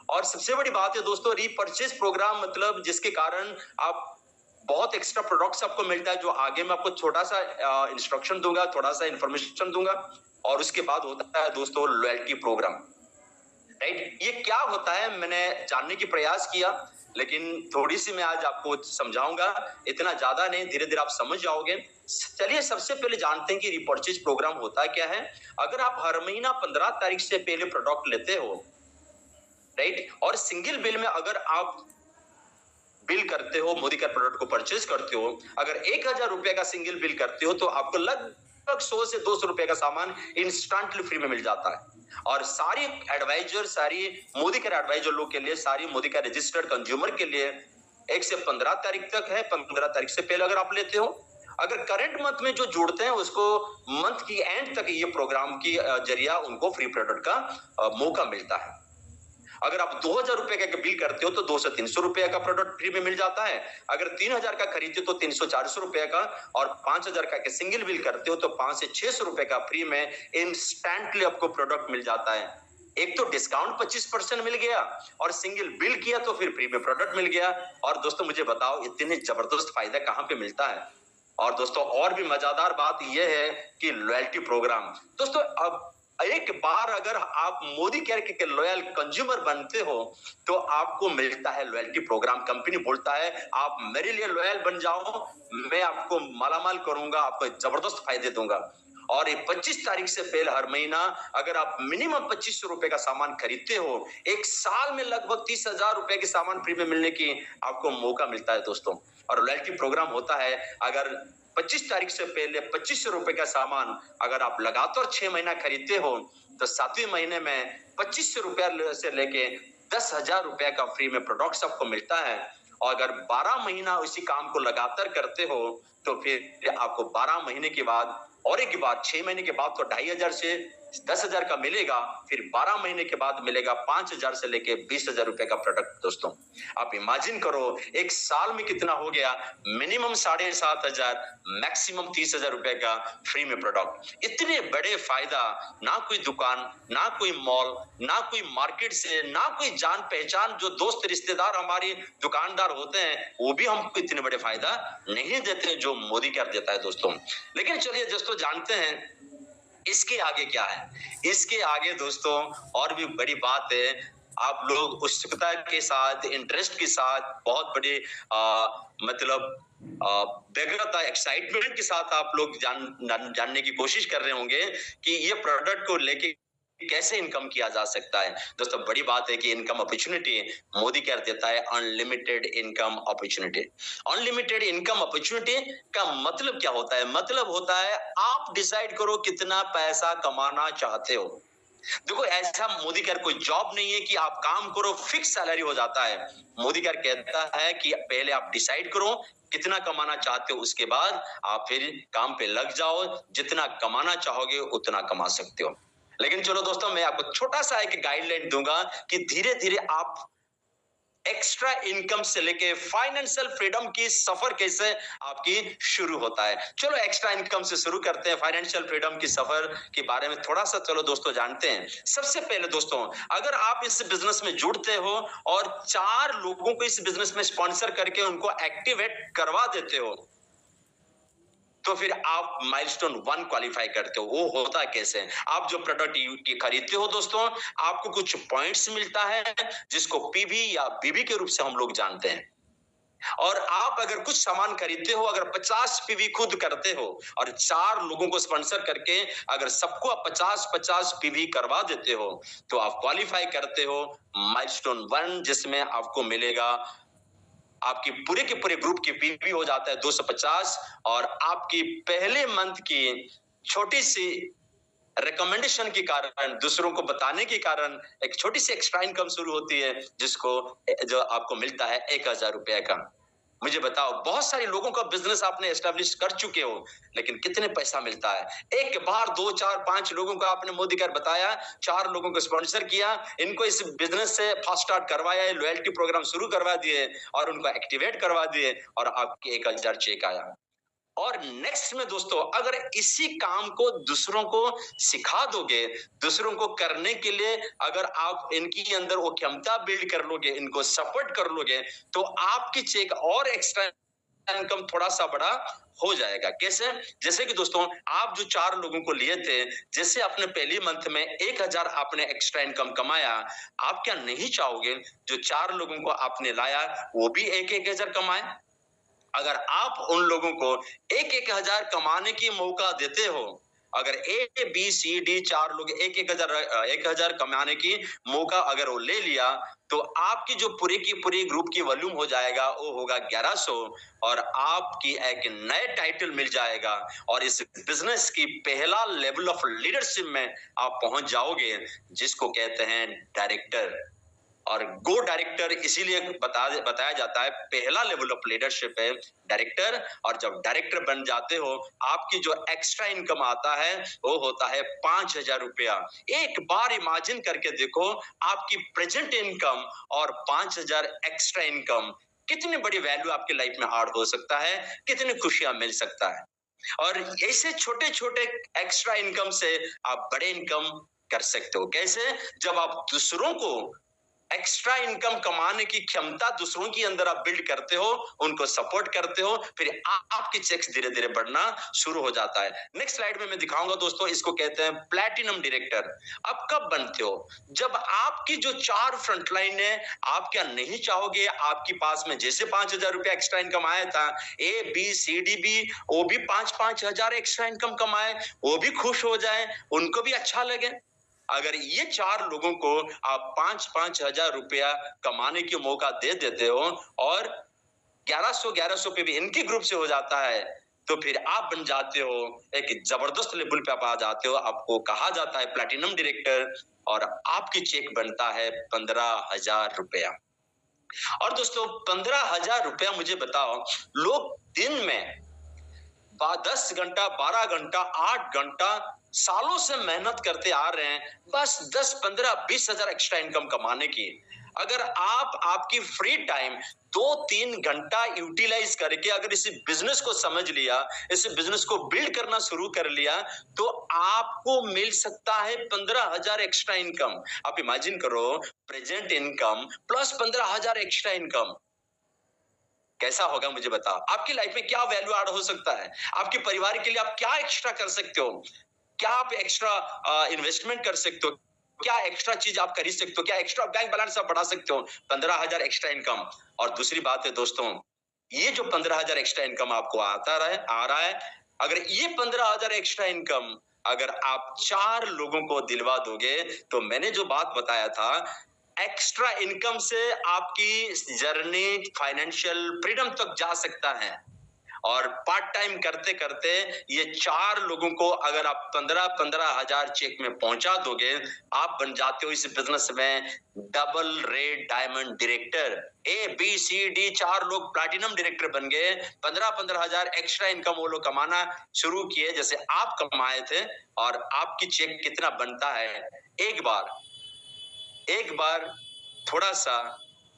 और सबसे बड़ी बात है दोस्तों रीपरचेज प्रोग्राम, मतलब जिसके कारण आप बहुत एक्स्ट्रा प्रोडक्ट्स आपको मिलता है, जो आगे मैं आपको छोटा सा इंस्ट्रक्शन दूंगा, थोड़ा सा इंफॉर्मेशन दूंगा। और उसके बाद होता है दोस्तों लॉयल्टी प्रोग्राम, राइट। ये क्या होता है मैंने जानने की प्रयास किया लेकिन थोड़ी सी मैं आज आपको समझाऊंगा, इतना ज्यादा नहीं, धीरे धीरे आप समझ जाओगे। चलिए सबसे पहले जानते हैं कि रीपरचेज प्रोग्राम होता क्या है। अगर आप हर महीना 15 तारीख से पहले प्रोडक्ट लेते हो, राइट, और सिंगल बिल में अगर आप बिल करते हो, मोदी केयर प्रोडक्ट को परचेज करते हो, अगर 1000 रुपए का सिंगल बिल करते हो तो आपको लगभग 100 से 200 रुपए का सामान इंस्टेंटली फ्री में मिल जाता है। और सारी एडवाइजर, सारी मोदी केयर एडवाइजर लोग के लिए, सारी मोदी केयर रजिस्टर्ड कंज्यूमर के लिए 1 से 15 तारीख तक है। 15 तारीख से पहले अगर आप लेते हो, अगर करंट मंथ में जो जोड़ते हैं उसको मंथ की एंड तक ये प्रोग्राम की जरिया उनको फ्री प्रोडक्ट का मौका मिलता है। अगर आप 2000 रुपए का बिल करते हो तो 200 से 300 रुपए का प्रोडक्ट फ्री में मिल जाता है। अगर 3000 का खरीदते हो तो 300-400 रुपए का, और 5000 का सिंगल बिल करते हो तो 500 से 600 रुपए का फ्री में इंस्टेंटली आपको प्रोडक्ट मिल जाता है। एक तो डिस्काउंट 25% मिल गया और सिंगल बिल किया तो फिर फ्री में प्रोडक्ट मिल गया। और दोस्तों मुझे बताओ इतने जबरदस्त फायदा कहां पे मिलता है। और दोस्तों और भी मजेदार बात यह है कि लॉयल्टी प्रोग्राम, दोस्तों अब एक बार अगर आप मोदी केयर के लॉयल कंज्यूमर बनते हो तो आपको मिलता है लॉयल्टी प्रोग्राम। कंपनी बोलता है आप मेरे लिए लॉयल बन जाओ, मैं आपको मालामाल करूंगा, आपको जबरदस्त फायदे दूंगा। और ये 25 तारीख से पहले हर महीना अगर आप मिनिमम 2500 रुपए का सामान खरीदते हो, 1 साल में लगभग 30,000 रुपए के सामान फ्री में मिलने की आपको मौका मिलता है दोस्तों। और लॉयल्टी प्रोग्राम होता है अगर 25 तारीख से पहले 2500 रुपए का सामान अगर आप लगातार 6 महीना खरीदते हो तो 7वें महीने में 2500 रुपए से लेके 10,000 रुपए का फ्री में प्रोडक्ट्स आपको मिलता है। और अगर 12 महीना उसी काम को लगातार करते हो तो फिर आपको 12 महीने के बाद और एक बार 6 महीने के बाद तो 2,500 से 10,000 का मिलेगा, फिर 12 महीने के बाद मिलेगा 5,000 से लेके 20,000 रुपए का प्रोडक्ट। दोस्तों आप इमेजिन करो एक साल में कितना हो गया, मिनिमम 7,500 मैक्सिमम 30,000 रुपए का फ्री में प्रोडक्ट। इतने बड़े फायदा ना कोई दुकान, ना कोई मॉल, ना कोई मार्केट से, ना कोई जान पहचान जो दोस्त रिश्तेदार हमारे दुकानदार होते हैं वो भी हमको इतने बड़े फायदा नहीं देते जो मोदी कर देता है दोस्तों। लेकिन चलिए दोस्तों जानते हैं इसके आगे क्या है। इसके आगे दोस्तों और भी बड़ी बात है, आप लोग उत्सुकता के साथ, इंटरेस्ट के साथ, बहुत बड़े मतलब व्यग्रता, एक्साइटमेंट के साथ आप लोग जानने की कोशिश कर रहे होंगे कि ये प्रोडक्ट को लेके कैसे इनकम किया जा सकता है। दोस्तों बड़ी बात है कि इनकम अपॉर्चुनिटी मोदी कर देता है, unlimited income opportunity. Unlimited income opportunity का मतलब क्या होता है? मतलब होता है आप डिसाइड करो कितना पैसा कमाना चाहते हो। देखो ऐसा मोदी केयर कोई जॉब नहीं है कि आप काम करो फिक्स सैलरी हो जाता है। मोदी केयर कहता है कि पहले आप डिसाइड करो कितना कमाना चाहते हो, उसके बाद आप फिर काम पे लग जाओ, जितना कमाना चाहोगे उतना कमा सकते हो। लेकिन चलो दोस्तों मैं आपको छोटा सा एक गाइडलाइन दूंगा कि धीरे धीरे आप एक्स्ट्रा इनकम से लेके फाइनेंशियल फ्रीडम की सफर कैसे आपकी शुरू होता है। चलो एक्स्ट्रा इनकम से शुरू करते हैं, फाइनेंशियल फ्रीडम की सफर के बारे में थोड़ा सा चलो दोस्तों जानते हैं। सबसे पहले दोस्तों अगर आप इस बिजनेस में जुड़ते हो और 4 लोगों को इस बिजनेस में स्पॉन्सर करके उनको एक्टिवेट करवा देते हो तो फिर आप माइलस्टोन 1 क्वालिफाई करते हो। वो होता कैसे? आप जो प्रोडक्ट खरीदते हो दोस्तों आपको कुछ पॉइंट्स मिलता है जिसको पीवी या बीबी के रूप से हम लोग जानते हैं। और आप अगर कुछ सामान खरीदते हो, अगर 50 पीवी खुद करते हो और 4 लोगों को स्पॉन्सर करके अगर सबको आप 50-50 पीवी करवा देते हो तो आप क्वालिफाई करते हो माइलस्टोन 1, जिसमें आपको मिलेगा आपकी पूरे के पूरे ग्रुप की पीवी हो जाता है 250 और आपकी पहले मंथ की छोटी सी रिकमेंडेशन के कारण, दूसरों को बताने के कारण एक छोटी सी एक्स्ट्रा इनकम शुरू होती है जो आपको मिलता है 1,000 रुपए का। मुझे बताओ बहुत सारे लोगों का बिजनेस आपने एस्टेब्लिश कर चुके हो लेकिन कितने पैसा मिलता है? एक बार 2, 4, 5 लोगों को आपने मोदी केयर बताया, 4 लोगों को स्पॉन्सर किया, इनको इस बिजनेस से फास्ट स्टार्ट करवाया, लॉयल्टी प्रोग्राम शुरू करवा दिए और उनको एक्टिवेट करवा दिए और आपके 1,000 चेक आया। और नेक्स्ट में दोस्तों अगर इसी काम को दूसरों को सिखा दोगे, दूसरों को करने के लिए अगर आप इनकी अंदर वो क्षमता बिल्ड कर लोगे, इनको सपोर्ट कर लोगे तो आपकी चेक और एक्स्ट्रा इनकम थोड़ा सा बड़ा हो जाएगा। कैसे? जैसे कि दोस्तों आप जो 4 लोगों को लिए थे, जैसे आपने पहली मंथ में 1,000 आपने एक्स्ट्रा इनकम कमाया, आप क्या नहीं चाहोगे जो 4 लोगों को आपने लाया वो भी 1,000 कमाए? अगर आप उन लोगों को 1,000 कमाने की मौका देते हो, अगर ए बी सी डी 4 लोग 1,000 कमाने की मौका अगर वो ले लिया तो आपकी जो पूरी की पूरी ग्रुप की वॉल्यूम हो जाएगा वो होगा 1,100 और आपकी एक नए टाइटल मिल जाएगा और इस बिजनेस की पहला लेवल ऑफ लीडरशिप में आप पहुंच जाओगे जिसको कहते हैं डायरेक्टर। और गो डायरेक्टर इसीलिए बताया जाता है, पहला लेवल ऑफ लीडरशिप है डायरेक्टर। और जब डायरेक्टर बन जाते हो आपकी जो एक्स्ट्रा इनकम आता है वो होता है 5,000 रुपया। एक बार इमेजिन करके देखो आपकी प्रेजेंट इनकम और 5,000 एक्स्ट्रा इनकम, कितनी बड़ी वैल्यू आपके लाइफ में ऐड हो सकता है, कितनी खुशियां मिल सकता है। और ऐसे छोटे छोटे एक्स्ट्रा इनकम से आप बड़े इनकम कर सकते हो। कैसे? जब आप दूसरों को एक्स्ट्रा इनकम कमाने की क्षमता दूसरों के अंदर आप बिल्ड करते हो, उनको सपोर्ट करते हो, फिर आपके चेक्स धीरे धीरे बढ़ना शुरू हो जाता है। नेक्स्ट स्लाइड में मैं दिखाऊंगा दोस्तों, इसको कहते हैं प्लैटिनम डायरेक्टर। अब कब बनते हो? जब आपकी जो 4 फ्रंटलाइन है, आप क्या नहीं चाहोगे आपके पास में जैसे 5,000 रुपया एक्स्ट्रा इनकम आया था, A B C D B वो भी 5-5 हजार एक्स्ट्रा इनकम कमाए, वो भी खुश हो जाए, उनको भी अच्छा लगे। अगर ये 4 लोगों को आप 5-5 हजार रुपया कमाने की मौका दे देते हो और 1,100 पे भी इनके ग्रुप से हो जाता है तो फिर आप बन जाते हो एक जबरदस्त लेवल पे आप आ जाते हो। आपको कहा जाता है प्लैटिनम डायरेक्टर और आपकी चेक बनता है 15,000 रुपया। और दोस्तों 15,000 रुपया मुझे बताओ, लोग दिन में 10 घंटा, 12 घंटा, 8 घंटा सालों से मेहनत करते आ रहे हैं बस 10, 15, 20,000 एक्स्ट्रा इनकम कमाने की। अगर आप आपकी फ्री टाइम 2-3 घंटा यूटिलाइज करके अगर इस बिजनेस को समझ लिया, इस बिजनेस को बिल्ड करना शुरू कर लिया, तो आपको मिल सकता है 15,000 एक्स्ट्रा इनकम। आप इमेजिन करो, present income plus 15,000 extra income कैसा होगा मुझे बताओ। आपकी लाइफ में क्या वैल्यू ऐड हो सकता है, आपके परिवार के लिए आप क्या एक्स्ट्रा कर सकते हो, क्या आप एक्स्ट्रा इन्वेस्टमेंट कर सकते हो, क्या एक्स्ट्रा चीज आप खरीद सकते हो, क्या एक्स्ट्रा बैंक बैलेंस आप बढ़ा सकते हो। 15,000 एक्स्ट्रा इनकम। और दूसरी बात है दोस्तों, ये जो 15,000 एक्स्ट्रा इनकम आपको आ रहा है, अगर ये 15,000 एक्स्ट्रा इनकम अगर आप 4 लोगों को दिलवा दोगे, तो मैंने जो बात बताया था, एक्स्ट्रा इनकम से आपकी जर्नी फाइनेंशियल फ्रीडम तक जा सकता है। और पार्ट टाइम करते करते ये 4 लोगों को अगर आप 15,000 चेक में पहुंचा दोगे, आप बन जाते हो इस बिजनेस में double red diamond director. ABCD 4 लोग प्लैटिनम डायरेक्टर बन गए। 15,000 एक्स्ट्रा इनकम वो लोग कमाना शुरू किए जैसे आप कमाए थे। और आपकी चेक कितना बनता है, एक बार थोड़ा सा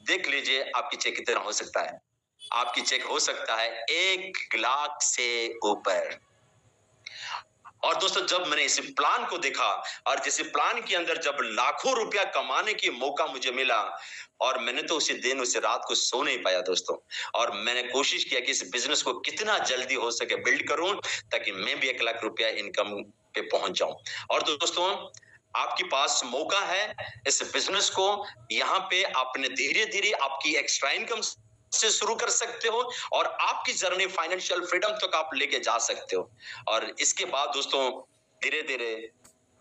देख लीजिए आपकी चेक कितना हो सकता है। आपकी चेक हो सकता है 1 लाख से ऊपर। और दोस्तों जब मैंने इस प्लान को देखा और जिस प्लान के अंदर जब लाखों रुपया कमाने की मौका मुझे मिला, और मैंने तो उसी दिन उसी रात को सो नहीं पाया दोस्तों, और मैंने कोशिश किया कि इस बिजनेस को कितना जल्दी हो सके बिल्ड करूं ताकि मैं भी 1 लाख रुपया इनकम पे पहुंच जाऊं। और दोस्तों आपके पास मौका है इस बिजनेस को, यहाँ पे आपने धीरे धीरे आपकी एक्स्ट्रा इनकम से शुरू कर सकते हो और आपकी जर्नी फाइनेंशियल फ्रीडम तक आप लेके जा सकते हो। और इसके बाद दोस्तों धीरे धीरे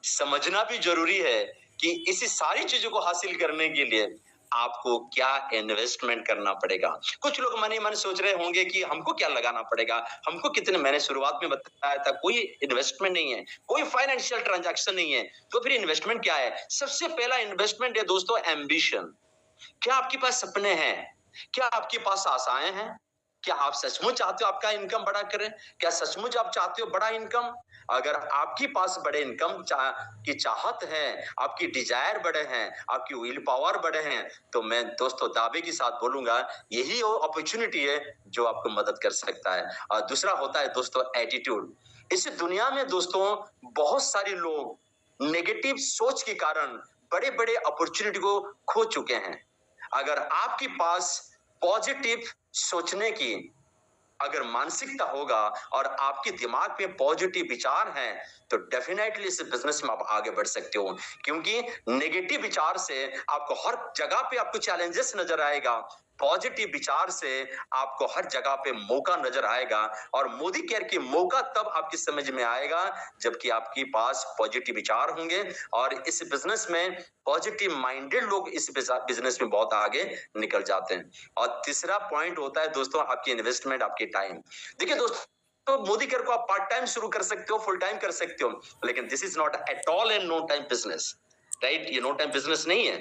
समझना भी जरूरी है कि इसी सारी चीजों को हासिल करने के लिए आपको क्या इन्वेस्टमेंट करना पड़ेगा। कुछ लोग मन ही मन सोच रहे होंगे कि हमको क्या लगाना पड़ेगा, हमको कितने, मैंने शुरुआत में बताया था कोई इन्वेस्टमेंट नहीं है, कोई फाइनेंशियल ट्रांजैक्शन नहीं है, तो फिर इन्वेस्टमेंट क्या है। सबसे पहला इन्वेस्टमेंट है दोस्तों एम्बिशन। क्या आपके पास सपने हैं, क्या आपके पास आशाएं हैं, क्या आप सचमुच चाहते हो आपका इनकम बड़ा करे, क्या सचमुच आप चाहते हो बड़ा इनकम। अगर आपके पास बड़े इनकम की चाहत है, आपकी डिजायर बड़े हैं, आपकी विल पावर बड़े हैं, तो मैं दोस्तों दावे के साथ बोलूंगा यही वो अपॉर्चुनिटी है जो आपको मदद कर सकता है। और दूसरा होता है दोस्तों एटीट्यूड। इस दुनिया में दोस्तों बहुत सारे लोग नेगेटिव सोच के कारण बड़े बड़े अपॉर्चुनिटी को खो चुके हैं। अगर आपके पास पॉजिटिव सोचने की अगर मानसिकता होगा और आपके दिमाग में पॉजिटिव विचार हैं, तो डेफिनेटली इस बिजनेस में आप आगे बढ़ सकते हो। क्योंकि नेगेटिव विचार से आपको हर जगह पे आपको चैलेंजेस नजर आएगा, पॉजिटिव विचार से आपको हर जगह पे मौका नजर आएगा। और मोदी केयर की मौका तब आपकी समझ में आएगा जबकि आपके पास पॉजिटिव विचार होंगे। और इस बिजनेस में पॉजिटिव माइंडेड लोग इस बिजनेस में बहुत आगे निकल जाते हैं। और तीसरा पॉइंट होता है दोस्तों आपकी इन्वेस्टमेंट, आपकी टाइम। देखिए दोस्तों, तो मोदी केयर को आप पार्ट टाइम शुरू कर सकते हो, फुल टाइम कर सकते हो, लेकिन this is not at all and no time business, right. ये नो टाइम बिजनेस नहीं है,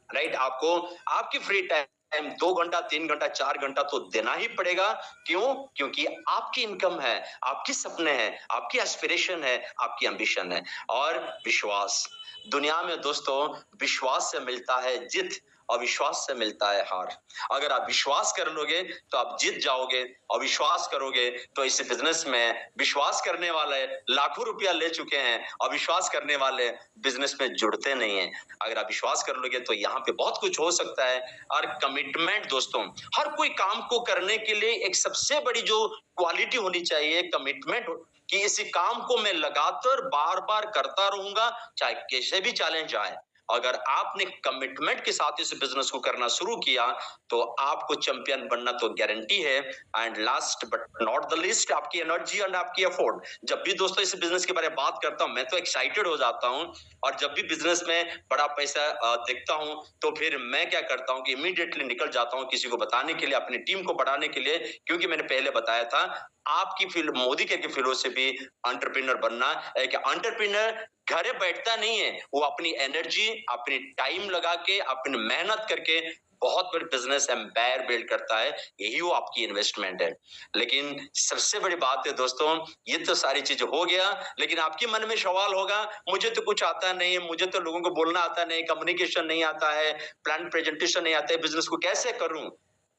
राइट। आपको आपकी फ्री टाइम 2 घंटा, 3 घंटा, 4 घंटा तो देना ही पड़ेगा। क्यों? क्योंकि आपकी इनकम है, आपके सपने हैं, आपकी एस्पिरेशन है, आपकी एम्बिशन है। और विश्वास, दुनिया में दोस्तों विश्वास से मिलता है जीत और विश्वास से मिलता है हार। अगर आप विश्वास कर लोगे तो आप जीत जाओगे, और विश्वास करोगे तो इस बिजनेस में विश्वास करने वाले लाखों रुपया ले चुके हैं और विश्वास करने वाले बिजनेस में जुड़ते नहीं हैं। अगर आप विश्वास कर लोगे तो यहाँ पे बहुत कुछ हो सकता है। और कमिटमेंट दोस्तों, हर कोई काम को करने के लिए एक सबसे बड़ी जो क्वालिटी होनी चाहिए कमिटमेंट, कि इसी काम को मैं लगातार बार बार करता रहूंगा चाहे कैसे भी चैलेंज आए। अगर आपने कमिटमेंट के साथ इस बिजनेस को करना शुरू किया तो आपको चैंपियन बनना तो गारंटी है। And last but not the least, आपकी एनर्जी एंड आपकी एफर्ट। जब भी दोस्तों इस बिजनेस के बारे में बात करता हूं मैं तो एक्साइटेड हो जाता हूं, और जब भी बिजनेस में बड़ा पैसा देखता हूं तो फिर मैं क्या करता हूं कि इमीडिएटली निकल जाता हूं किसी को बताने के लिए, अपनी टीम को बढ़ाने के लिए। क्योंकि मैंने पहले बताया था आपकी मोदी की फिलोसफी एंटरप्रेन्योर बनना, एक एंटरप्रेन्योर घरे बैठता नहीं है, वो अपनी एनर्जी, अपनी टाइम लगा के, अपनी मेहनत करके बहुत बड़ी बिजनेस एम्पायर बिल्ड करता है। यही वो आपकी इन्वेस्टमेंट है। लेकिन सबसे बड़ी बात है दोस्तों, ये तो सारी चीजें हो गया, लेकिन आपके मन में सवाल होगा, मुझे तो कुछ आता नहीं है, मुझे तो लोगों को बोलना आता नहीं, कम्युनिकेशन नहीं आता है, प्लान प्रेजेंटेशन नहीं आता है, बिजनेस को कैसे करूं?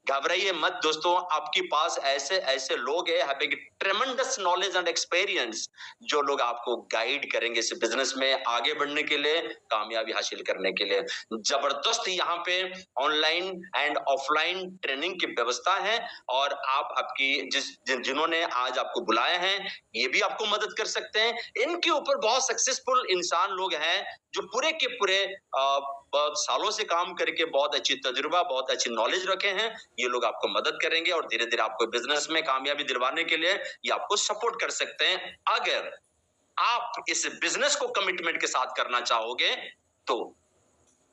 घबराइए मत दोस्तों, आपके पास ऐसे ऐसे लोग हैं, हैविंग ट्रेमेंडस नॉलेज एंड एक्सपीरियंस, जो लोग आपको गाइड करेंगे इस बिजनेस में आगे बढ़ने के लिए, कामयाबी हासिल करने के लिए। जबरदस्त यहाँ पे ऑनलाइन एंड ऑफलाइन ट्रेनिंग की व्यवस्था है, और आप आपकी जिन्होंने आज आपको बुलाए हैं, ये भी आपको मदद कर सकते हैं। इनके ऊपर बहुत सक्सेसफुल इंसान लोग हैं, जो पूरे के पूरे बहुत सालों से काम करके बहुत अच्छी तजुर्बा, बहुत अच्छी नॉलेज रखे हैं। ये लोग आपको मदद करेंगे और धीरे धीरे आपको बिजनेस में कामयाबी दिलवाने के लिए ये आपको सपोर्ट कर सकते हैं, अगर आप इस बिजनेस को कमिटमेंट के साथ करना चाहोगे तो।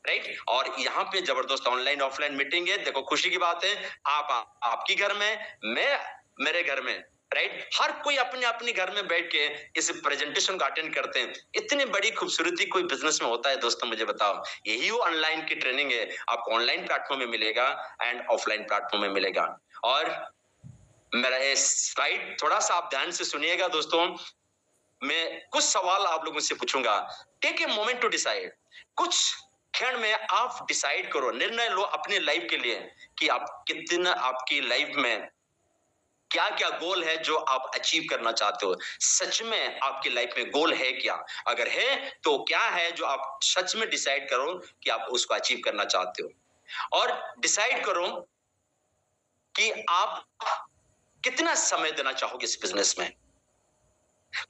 राइट, और यहाँ पे जबरदस्त ऑनलाइन ऑफलाइन मीटिंग है। देखो खुशी की बात है, आपकी घर में, मैं मेरे घर में, राइट, हर कोई अपने अपने घर में बैठ के इस प्रेजेंटेशन को अटेंड करते हैं। इतनी बड़ी खूबसूरती कोई बिजनेस में होता है दोस्तों, मुझे बताओ। यही वो ऑनलाइन की ट्रेनिंग है, आपको ऑनलाइन प्लेटफॉर्म में मिलेगा एंड ऑफलाइन प्लेटफॉर्म में मिलेगा। और मेरा ये स्लाइड थोड़ा सा आप ध्यान से सुनिएगा दोस्तों, मैं कुछ सवाल आप लोगों से पूछूंगा। Take a moment to decide, कुछ क्षण में आप डिसाइड करो, निर्णय लो अपनी लाइफ के लिए कि आप कितना, आपकी लाइफ में क्या क्या गोल है जो आप अचीव करना चाहते हो। सच में आपकी लाइफ में गोल है क्या? अगर है तो क्या है जो आप सच में डिसाइड करो कि आप उसको अचीव करना चाहते हो, और डिसाइड करो कि आप कितना समय देना चाहोगे इस बिजनेस में।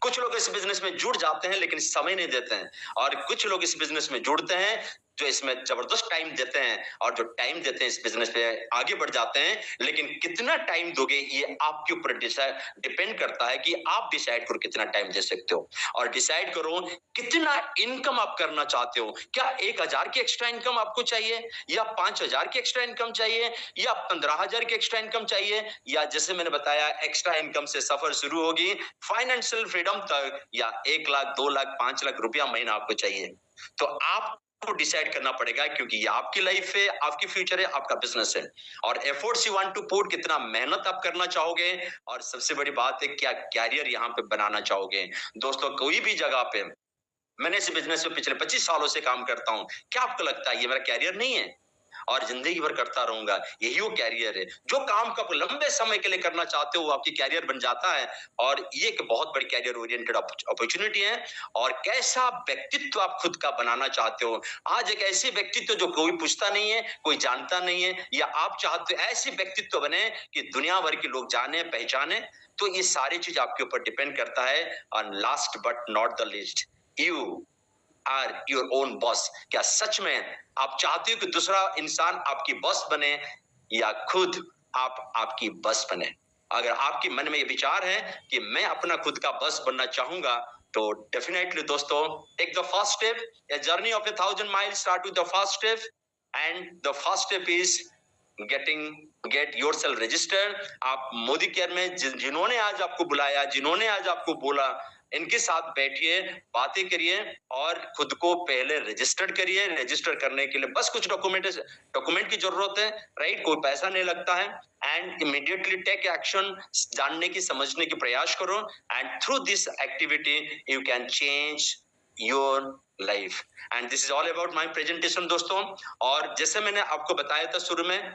कुछ लोग इस बिजनेस में जुड़ जाते हैं लेकिन समय नहीं देते हैं, और कुछ लोग इस बिजनेस में जुड़ते हैं जो इसमें जबरदस्त टाइम देते हैं, और जो टाइम देते हैं इस बिजनेस पे आगे बढ़ जाते हैं। लेकिन कितना टाइम दोगे ये आपके ऊपर डिपेंड करता है कि आप डिसाइड करो कितना टाइम दे सकते हो, और डिसाइड करो कितना इनकम आप करना चाहते हो। क्या 1,000 की एक्स्ट्रा इनकम आपको चाहिए, या 5,000 की एक्स्ट्रा इनकम चाहिए, या 15,000 की एक्स्ट्रा इनकम चाहिए, या जैसे मैंने बताया एक्स्ट्रा इनकम से सफर शुरू होगी फाइनेंशियल फ्रीडम तक, या 1 लाख 2 लाख 5 लाख रुपया महीना आपको चाहिए। तो आपको डिसाइड करना पड़ेगा, क्योंकि ये आपकी लाइफ है, आपकी फ्यूचर है, आपका बिजनेस है, और efforts you want to put, कितना मेहनत आप करना चाहोगे, और सबसे बड़ी बात है क्या कैरियर यहाँ पे बनाना चाहोगे। दोस्तों कोई भी जगह पे, मैंने इस बिजनेस में पिछले 25 सालों से काम करता हूं, क्या आपको लगता है ये मेरा कैरियर नहीं है और जिंदगी भर करता रहूंगा? यही वो कैरियर है। जो काम को आप लंबे समय के लिए करना चाहते हो वो आपकी कैरियर बन जाता है, और ये एक बहुत बड़ी कैरियर ओरिएंटेड अपॉर्चुनिटी है। और कैसा व्यक्तित्व आप खुद का बनाना चाहते हो, आज एक ऐसे व्यक्तित्व जो कोई पूछता नहीं है, कोई जानता नहीं है, या आप चाहते हो ऐसे व्यक्तित्व बने कि दुनिया भर के लोग जाने पहचाने। तो ये सारी चीज आपके ऊपर डिपेंड करता है। और last but not the least, you are your own boss. क्या सच में आप चाहते हो कि दूसरा इंसान आपकी बॉस बने, या खुद आप आपकी बॉस बने? अगर आपके मन में ये विचार है कि मैं अपना खुद का बॉस बनना चाहूंगा, तो डेफिनेटली दोस्तों take the first step. A journey of 1,000 miles start with the first step, and the first step is get yourself registered. आप मोदी केयर में जिन्होंने आज आपको बुलाया, जिन्होंने आज आपको बोला, इनके साथ बैठिए, बातें करिए, और खुद को पहले रजिस्टर्ड करिए। रजिस्टर करने के लिए बस कुछ डॉक्यूमेंट की जरूरत है, राइट, कोई पैसा नहीं लगता है। एंड इमीडिएटली टेक एक्शन, जानने की समझने की प्रयास करो, and through this activity you can change your life. And this is all about my presentation दोस्तों। और जैसे मैंने आपको बताया था शुरू में,